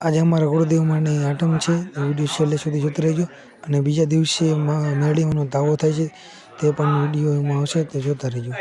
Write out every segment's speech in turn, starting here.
આજે અમાरा गुरुदेव मानी आठम है। विडियो छेल्ले सुधी जोता रहो और बीजा दिवसे मेळीनो दावो थाय छे ते पण विडियो में आवशे तो जोता रहो।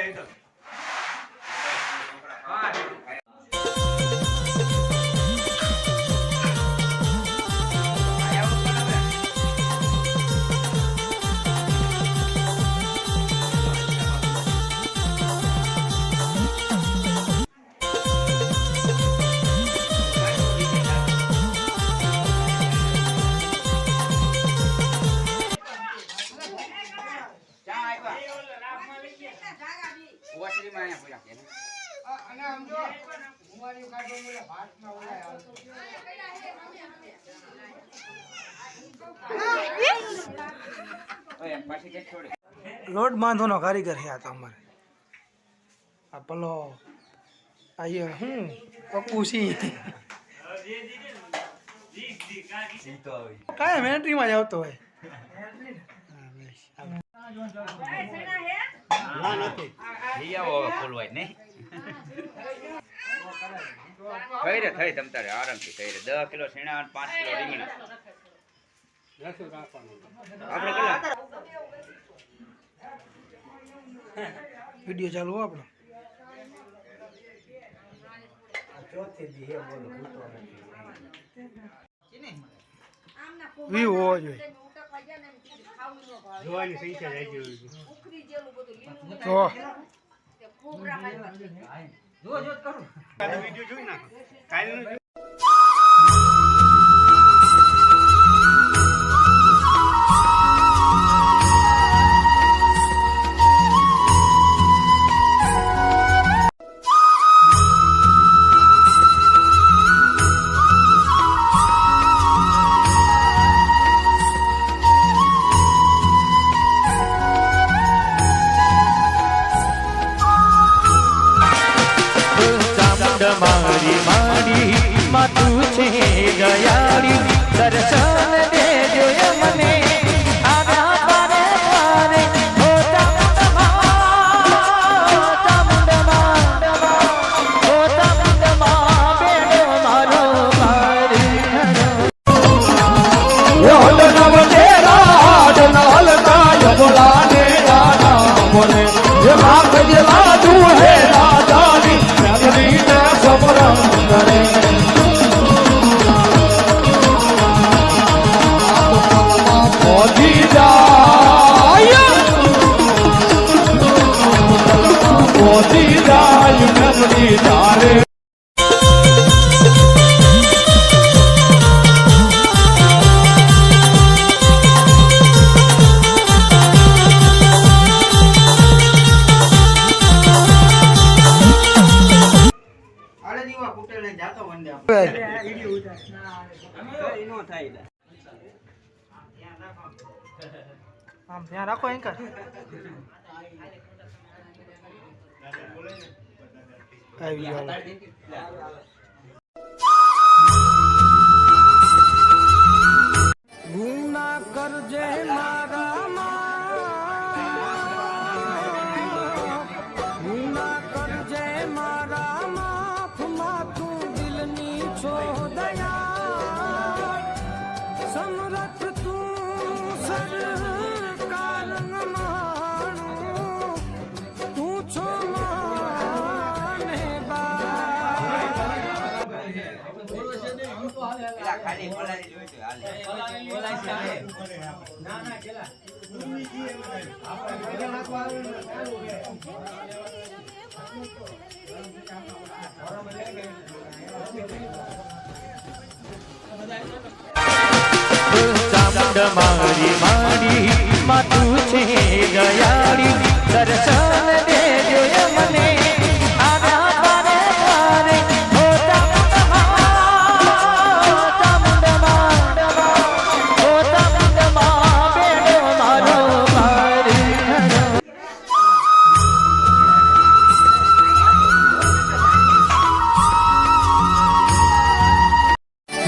लोट बांधो कारीगर है तो अमर आ पलो आइए हूँ पप्पूसी काय मिलिट्री में जाओ तो है થઈ રે થઈ તમ તારે આરામથી થઈ રે 10 કિલો શેણા અને 5 કિલો રીંગણા આપણે કેટલા वीडियो चालू हो अपना व्यू हो जो જોવાની સંખ્યા જાય છે ઉખરી જેલું બધું લીલું જો કરું આ વિડિયો જોઈ નાખો કાલનું मारी मारी मातू छे गयाड़ी दर्शन दे जो मने आधा पारे पारे होता मुंडमा बेडो मारो मारी योद नव तेरा डनाल का यबला ने गाना बोले ये मां के लाडू है राजा दी नगरी ने समरम करे मोदी जाय नगरी जारे આમ ધ્યાન રાખો એન્કર આવી ગયો ગુના કરજે મારા ગુના કરજે મારા માફ માથું દિલની છો દયા સમરથ તું સરકાર માણું તું છો માને ખાલી બોલાવી જોઈ તો હાલે બોલાવી ના ના કેલા मारी मारी मातू छे गयाड़ी दर्शन दे जो मने आधा पारे पारे होता मुंडमा बेडो मारो मारी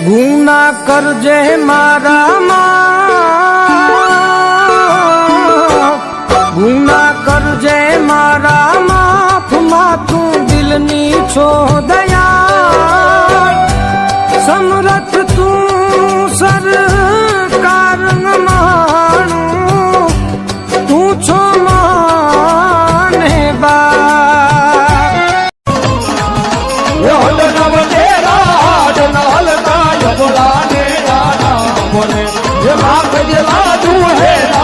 ગુના કરજે મારા ગુના કરજે મારા માફ માથું દિલની છો દયા સમરથ એ માખજ લાડુ હે